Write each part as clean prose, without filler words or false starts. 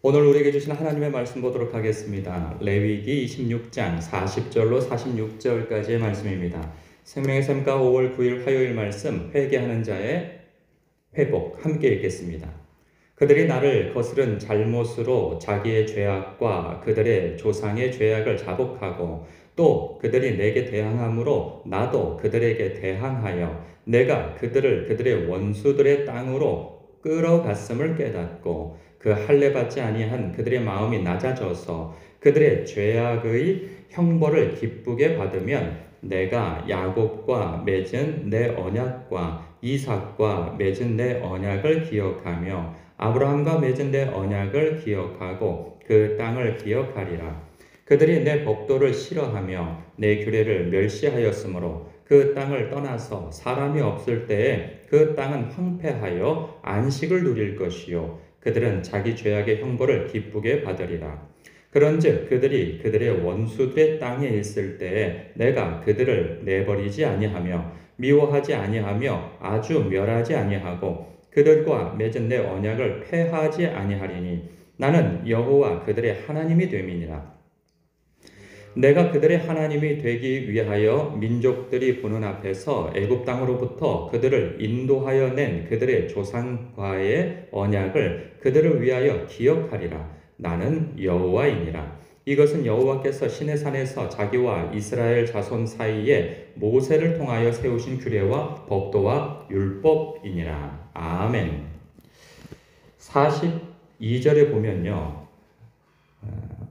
오늘 우리에게 주신 하나님의 말씀 보도록 하겠습니다. 레위기 26장 40절로 46절까지의 말씀입니다. 생명의 샘가 5월 9일 화요일 말씀, 회개하는 자의 회복, 함께 읽겠습니다. 그들이 나를 거스른 잘못으로 자기의 죄악과 그들의 조상의 죄악을 자복하고 또 그들이 내게 대항함으로 나도 그들에게 대항하여 내가 그들을 그들의 원수들의 땅으로 끌어갔음을 깨닫고 그 할례 받지 아니한 그들의 마음이 낮아져서 그들의 죄악의 형벌을 기쁘게 받으면 내가 야곱과 맺은 내 언약과 이삭과 맺은 내 언약을 기억하며 아브라함과 맺은 내 언약을 기억하고 그 땅을 기억하리라. 그들이 내 법도를 싫어하며 내 규례를 멸시하였으므로 그 땅을 떠나서 사람이 없을 때에 그 땅은 황폐하여 안식을 누릴 것이요 그들은 자기 죄악의 형벌을 기쁘게 받으리라. 그런즉 그들이 그들의 원수들의 땅에 있을 때에 내가 그들을 내버리지 아니하며 미워하지 아니하며 아주 멸하지 아니하고 그들과 맺은 내 언약을 폐하지 아니하리니 나는 여호와 그들의 하나님이 됨이니라. 내가 그들의 하나님이 되기 위하여 민족들이 보는 앞에서 애굽 땅으로부터 그들을 인도하여 낸 그들의 조상과의 언약을 그들을 위하여 기억하리라. 나는 여호와이니라. 이것은 여호와께서 시내산에서 자기와 이스라엘 자손 사이에 모세를 통하여 세우신 규례와 법도와 율법이니라. 아멘. 42절에 보면요.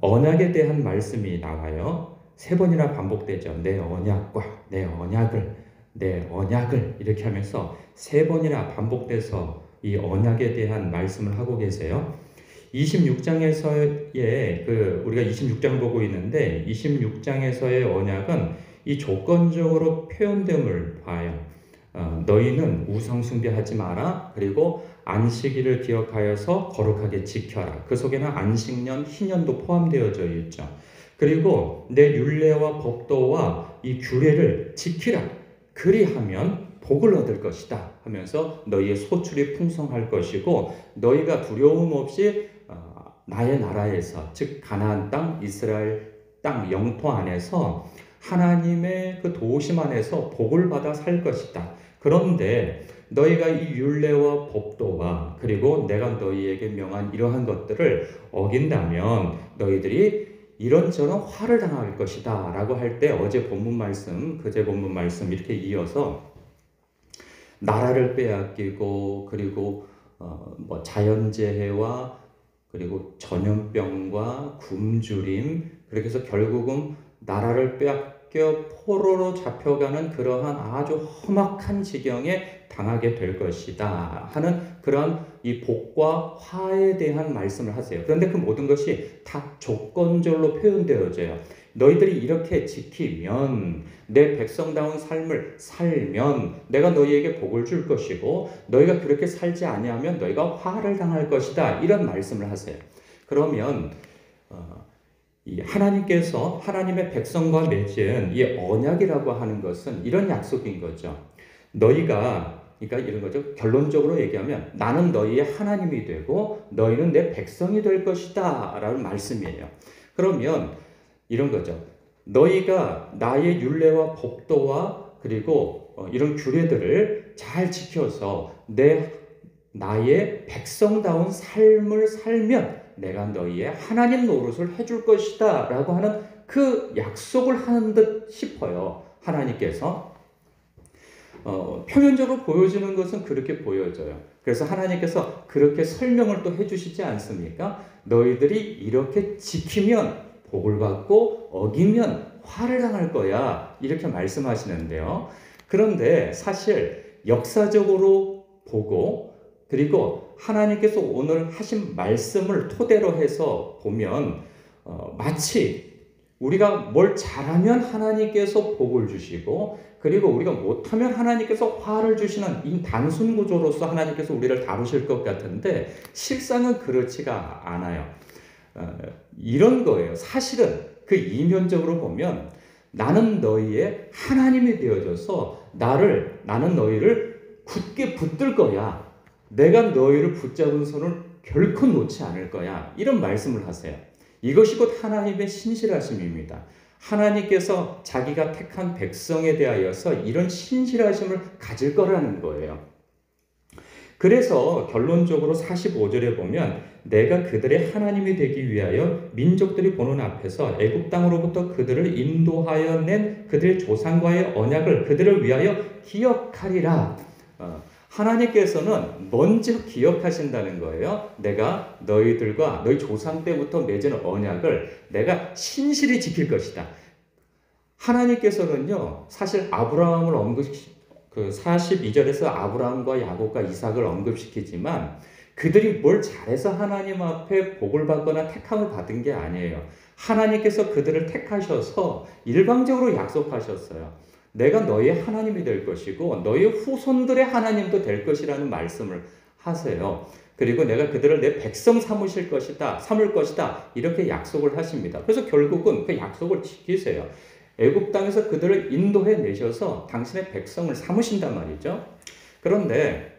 언약에 대한 말씀이 나와요. 3번이나 반복되죠. 내 언약과 내 언약을, 내 언약을 이렇게 하면서 3번이나 반복돼서 이 언약에 대한 말씀을 하고 계세요. 26장에서의 우리가 26장을 보고 있는데 26장에서의 언약은 이 조건적으로 표현됨을 봐요. 너희는 우상 숭배하지 마라. 그리고 안식일을 기억하여서 거룩하게 지켜라. 그 속에는 안식년, 희년도 포함되어져 있죠. 그리고 내 율례와 법도와 이 규례를 지키라. 그리하면 복을 얻을 것이다 하면서 너희의 소출이 풍성할 것이고 너희가 두려움 없이 나의 나라에서 즉 가나안 땅, 이스라엘 땅 영토 안에서 하나님의 그 도우심 안에서 복을 받아 살 것이다. 그런데 너희가 이 율례와 법도와 그리고 내가 너희에게 명한 이러한 것들을 어긴다면 너희들이 이런저런 화를 당할 것이다 라고 할 때 어제 본문 말씀, 그제 본문 말씀 이렇게 이어서 나라를 빼앗기고 그리고 자연재해와 그리고 전염병과 굶주림 그렇게 해서 결국은 나라를 빼앗겨 포로로 잡혀가는 그러한 아주 험악한 지경에 당하게 될 것이다 하는 그런 이 복과 화에 대한 말씀을 하세요. 그런데 그 모든 것이 다 조건절로 표현되어져요. 너희들이 이렇게 지키면 내 백성다운 삶을 살면 내가 너희에게 복을 줄 것이고 너희가 그렇게 살지 아니하면 너희가 화를 당할 것이다 이런 말씀을 하세요. 그러면 이 하나님께서 하나님의 백성과 맺은 이 언약이라고 하는 것은 이런 약속인 거죠. 너희가 그러니까 이런 거죠. 결론적으로 얘기하면 나는 너희의 하나님이 되고 너희는 내 백성이 될 것이다 라는 말씀이에요. 그러면 이런 거죠. 너희가 나의 율례와 법도와 그리고 이런 규례들을 잘 지켜서 나의 백성다운 삶을 살면 내가 너희의 하나님 노릇을 해줄 것이다 라고 하는 그 약속을 하는 듯 싶어요. 하나님께서 표면적으로 보여지는 것은 그렇게 보여져요. 그래서 하나님께서 그렇게 설명을 또 해주시지 않습니까? 너희들이 이렇게 지키면 복을 받고 어기면 화를 당할 거야 이렇게 말씀하시는데요. 그런데 사실 역사적으로 보고 그리고 하나님께서 오늘 하신 말씀을 토대로 해서 보면 마치 우리가 뭘 잘하면 하나님께서 복을 주시고 그리고 우리가 못하면 하나님께서 화를 주시는 이 단순 구조로서 하나님께서 우리를 다루실 것 같은데 실상은 그렇지가 않아요. 이런 거예요. 사실은 그 이면적으로 보면 나는 너희의 하나님이 되어져서 나는 너희를 굳게 붙들 거야. 내가 너희를 붙잡은 손을 결코 놓지 않을 거야. 이런 말씀을 하세요. 이것이 곧 하나님의 신실하심입니다. 하나님께서 자기가 택한 백성에 대하여서 이런 신실하심을 가질 거라는 거예요. 그래서 결론적으로 45절에 보면 내가 그들의 하나님이 되기 위하여 민족들이 보는 앞에서 애굽 땅으로부터 그들을 인도하여 낸 그들의 조상과의 언약을 그들을 위하여 기억하리라. 하나님께서는 먼저 기억하신다는 거예요. 내가 너희들과 너희 조상 때부터 맺은 언약을 내가 신실히 지킬 것이다. 하나님께서는요, 사실 아브라함을 그 42절에서 아브라함과 야곱과 이삭을 언급시키지만 그들이 뭘 잘해서 하나님 앞에 복을 받거나 택함을 받은 게 아니에요. 하나님께서 그들을 택하셔서 일방적으로 약속하셨어요. 내가 너희의 하나님이 될 것이고 너희의 후손들의 하나님도 될 것이라는 말씀을 하세요. 그리고 내가 그들을 내 백성 삼을 것이다. 이렇게 약속을 하십니다. 그래서 결국은 그 약속을 지키세요. 애굽 땅에서 그들을 인도해 내셔서 당신의 백성을 삼으신단 말이죠. 그런데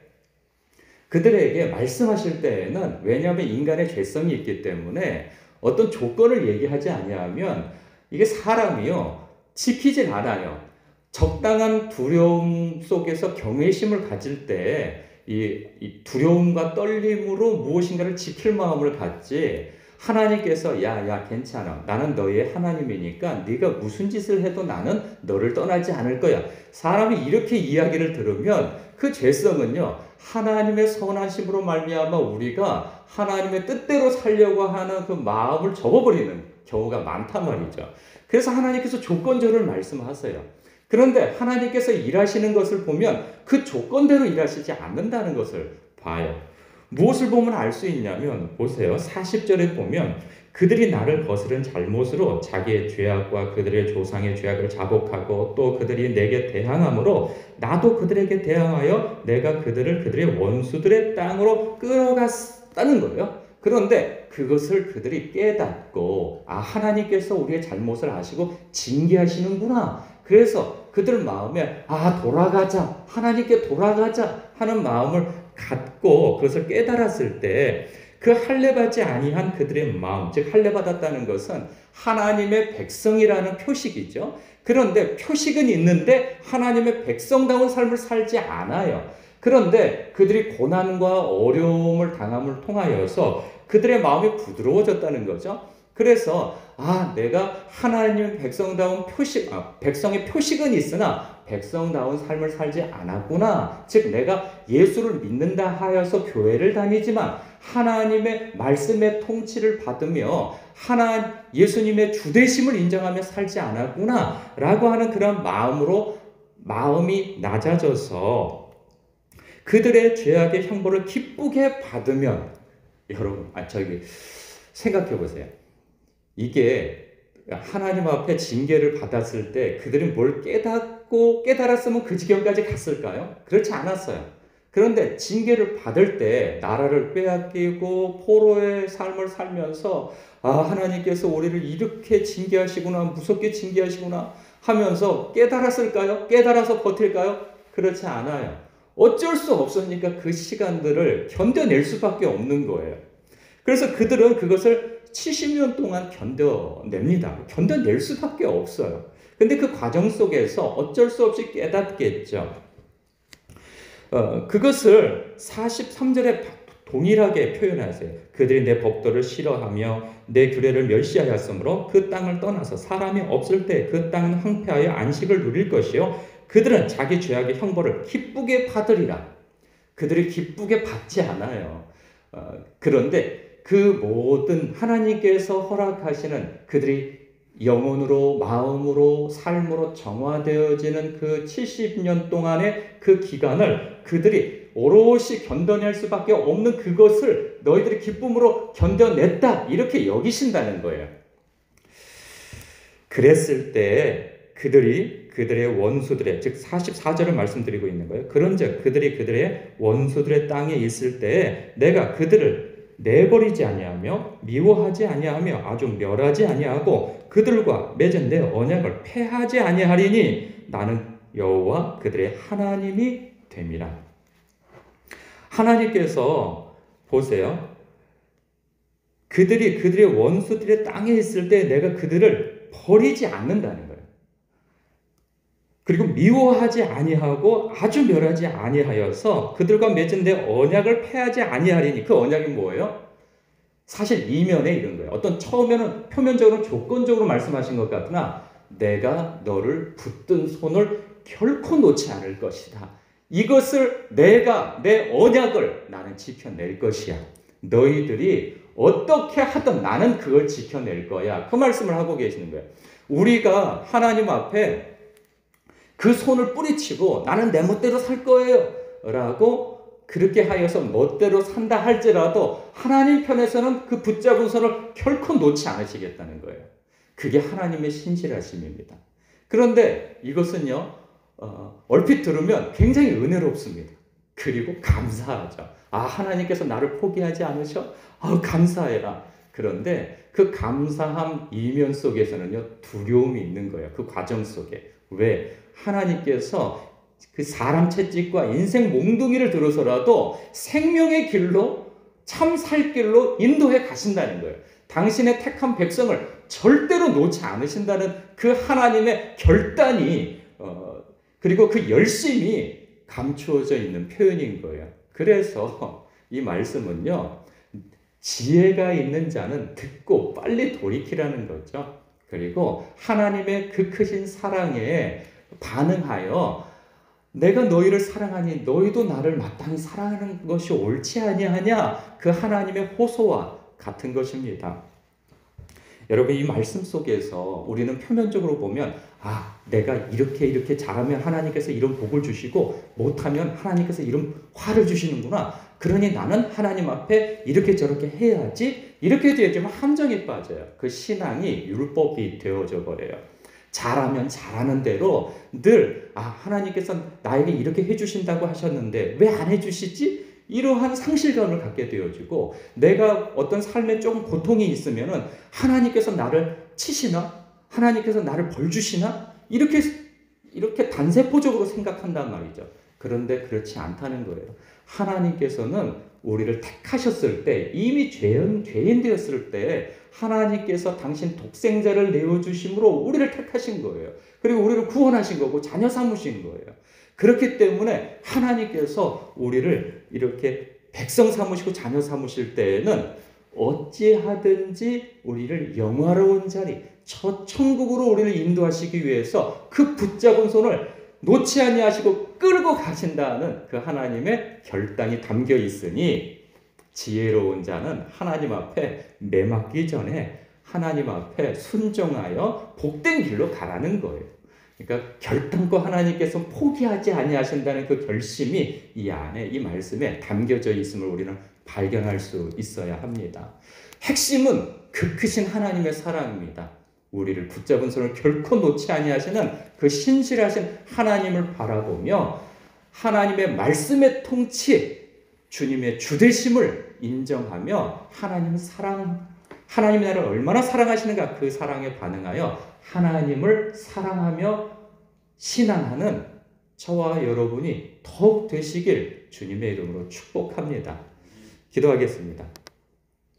그들에게 말씀하실 때에는 왜냐하면 인간의 죄성이 있기 때문에 어떤 조건을 얘기하지 아니하면 이게 사람이요 지키질 않아요. 적당한 두려움 속에서 경외심을 가질 때 이 두려움과 떨림으로 무엇인가를 지킬 마음을 갖지 하나님께서 야 괜찮아. 나는 너희의 하나님이니까 네가 무슨 짓을 해도 나는 너를 떠나지 않을 거야. 사람이 이렇게 이야기를 들으면 그 죄성은요. 하나님의 선하심으로 말미암아 우리가 하나님의 뜻대로 살려고 하는 그 마음을 접어버리는 경우가 많단 말이죠. 그래서 하나님께서 조건절을 말씀하세요. 그런데 하나님께서 일하시는 것을 보면 그 조건대로 일하시지 않는다는 것을 봐요. 무엇을 보면 알 수 있냐면 보세요. 40절에 보면 그들이 나를 거스른 잘못으로 자기의 죄악과 그들의 조상의 죄악을 자복하고 또 그들이 내게 대항함으로 나도 그들에게 대항하여 내가 그들을 그들의 원수들의 땅으로 끌어갔다는 거예요. 그런데 그것을 그들이 깨닫고 하나님께서 우리의 잘못을 아시고 징계하시는구나. 그래서 그들 마음에 돌아가자. 하나님께 돌아가자 하는 마음을 갖고 그것을 깨달았을 때 그 할례받지 아니한 그들의 마음, 즉 할례받았다는 것은 하나님의 백성이라는 표식이죠. 그런데 표식은 있는데 하나님의 백성다운 삶을 살지 않아요. 그런데 그들이 고난과 어려움을 당함을 통하여서 그들의 마음이 부드러워졌다는 거죠. 그래서 내가 하나님의 백성다운 백성의 표식은 있으나 백성다운 삶을 살지 않았구나. 즉 내가 예수를 믿는다 하여서 교회를 다니지만 하나님의 말씀의 통치를 받으며 예수님의 주되심을 인정하며 살지 않았구나 라고 하는 그런 마음이 낮아져서 그들의 죄악의 형벌을 기쁘게 받으면 여러분 생각해 보세요. 이게 하나님 앞에 징계를 받았을 때 그들이 뭘 깨달았으면 그 지경까지 갔을까요? 그렇지 않았어요. 그런데 징계를 받을 때 나라를 빼앗기고 포로의 삶을 살면서 하나님께서 우리를 이렇게 징계하시구나, 무섭게 징계하시구나 하면서 깨달았을까요? 깨달아서 버틸까요? 그렇지 않아요. 어쩔 수 없으니까 그 시간들을 견뎌낼 수밖에 없는 거예요. 그래서 그들은 그것을 70년 동안 견뎌냅니다. 견뎌낼 수밖에 없어요. 근데 그 과정 속에서 어쩔 수 없이 깨닫겠죠. 그것을 43절에 동일하게 표현하세요. 그들이 내 법도를 싫어하며 내 규례를 멸시하였으므로 그 땅을 떠나서 사람이 없을 때 그 땅은 황폐하여 안식을 누릴 것이요 그들은 자기 죄악의 형벌을 기쁘게 받으리라. 그들이 기쁘게 받지 않아요. 그런데 그 모든 하나님께서 허락하시는 그들이 영혼으로, 마음으로, 삶으로 정화되어지는 그 70년 동안의 그 기간을 그들이 오롯이 견뎌낼 수밖에 없는 그것을 너희들이 기쁨으로 견뎌냈다. 이렇게 여기신다는 거예요. 그랬을 때 그들의 원수들의, 즉 44절을 말씀드리고 있는 거예요. 그런즉 그들이 그들의 원수들의 땅에 있을 때 내가 그들을 내버리지 아니하며 미워하지 아니하며 아주 멸하지 아니하고 그들과 맺은 내 언약을 폐하지 아니하리니 나는 여호와 그들의 하나님이 됨이라. 하나님께서 보세요. 그들의 원수들의 땅에 있을 때 내가 그들을 버리지 않는다는 거예요. 그리고 미워하지 아니하고 아주 멸하지 아니하여서 그들과 맺은 내 언약을 폐하지 아니하리니. 그 언약이 뭐예요? 사실 이면에 이런 거예요. 어떤 처음에는 표면적으로 조건적으로 말씀하신 것 같으나 내가 너를 붙든 손을 결코 놓지 않을 것이다. 이것을 내가 내 언약을 나는 지켜낼 것이야. 너희들이 어떻게 하든 나는 그걸 지켜낼 거야. 그 말씀을 하고 계시는 거예요. 우리가 하나님 앞에 그 손을 뿌리치고 나는 내 멋대로 살 거예요 라고 그렇게 하여서 멋대로 산다 할지라도 하나님 편에서는 그 붙잡은 손을 결코 놓지 않으시겠다는 거예요. 그게 하나님의 신실하심입니다. 그런데 이것은요, 얼핏 들으면 굉장히 은혜롭습니다. 그리고 감사하죠. 아, 하나님께서 나를 포기하지 않으셔? 감사해라. 그런데 그 감사함 이면 속에서는요, 두려움이 있는 거예요. 그 과정 속에. 왜? 하나님께서 그 사람 채찍과 인생 몽둥이를 들어서라도 생명의 길로, 참 살 길로 인도해 가신다는 거예요. 당신의 택한 백성을 절대로 놓지 않으신다는 그 하나님의 결단이, 그리고 그 열심이 감추어져 있는 표현인 거예요. 그래서 이 말씀은요, 지혜가 있는 자는 듣고 빨리 돌이키라는 거죠. 그리고 하나님의 그 크신 사랑에 반응하여 내가 너희를 사랑하니 너희도 나를 마땅히 사랑하는 것이 옳지 아니하냐, 그 하나님의 호소와 같은 것입니다. 여러분, 이 말씀 속에서 우리는 표면적으로 보면 내가 이렇게 잘하면 하나님께서 이런 복을 주시고 못하면 하나님께서 이런 화를 주시는구나. 그러니 나는 하나님 앞에 이렇게 저렇게 해야지, 이렇게 되어지면 함정에 빠져요. 그 신앙이 율법이 되어져 버려요. 잘하면 잘하는 대로 늘 하나님께서 나에게 이렇게 해주신다고 하셨는데 왜 안 해주시지? 이러한 상실감을 갖게 되어지고, 내가 어떤 삶에 조금 고통이 있으면은 하나님께서 나를 치시나? 하나님께서 나를 벌 주시나? 이렇게 단세포적으로 생각한단 말이죠. 그런데 그렇지 않다는 거예요. 하나님께서는 우리를 택하셨을 때, 이미 죄인 되었을 때 하나님께서 당신 독생자를 내어주심으로 우리를 택하신 거예요. 그리고 우리를 구원하신 거고 자녀 삼으신 거예요. 그렇기 때문에 하나님께서 우리를 이렇게 백성 삼으시고 자녀 삼으실 때에는 어찌하든지 우리를 영화로운 자리, 저 천국으로 우리를 인도하시기 위해서 그 붙잡은 손을 놓지 아니하시고 끌고 가신다는 그 하나님의 결단이 담겨 있으니, 지혜로운 자는 하나님 앞에 매맞기 전에 하나님 앞에 순종하여 복된 길로 가라는 거예요. 그러니까 결단코 하나님께서 포기하지 아니하신다는 그 결심이 이 안에, 이 말씀에 담겨져 있음을 우리는 발견할 수 있어야 합니다. 핵심은 그 크신 하나님의 사랑입니다. 우리를 붙잡은 손을 결코 놓지 아니하시는 그 신실하신 하나님을 바라보며 하나님의 말씀의 통치, 주님의 주되심을 인정하며 하나님이 나를 얼마나 사랑하시는가, 그 사랑에 반응하여 하나님을 사랑하며 신앙하는 저와 여러분이 더욱 되시길 주님의 이름으로 축복합니다. 기도하겠습니다.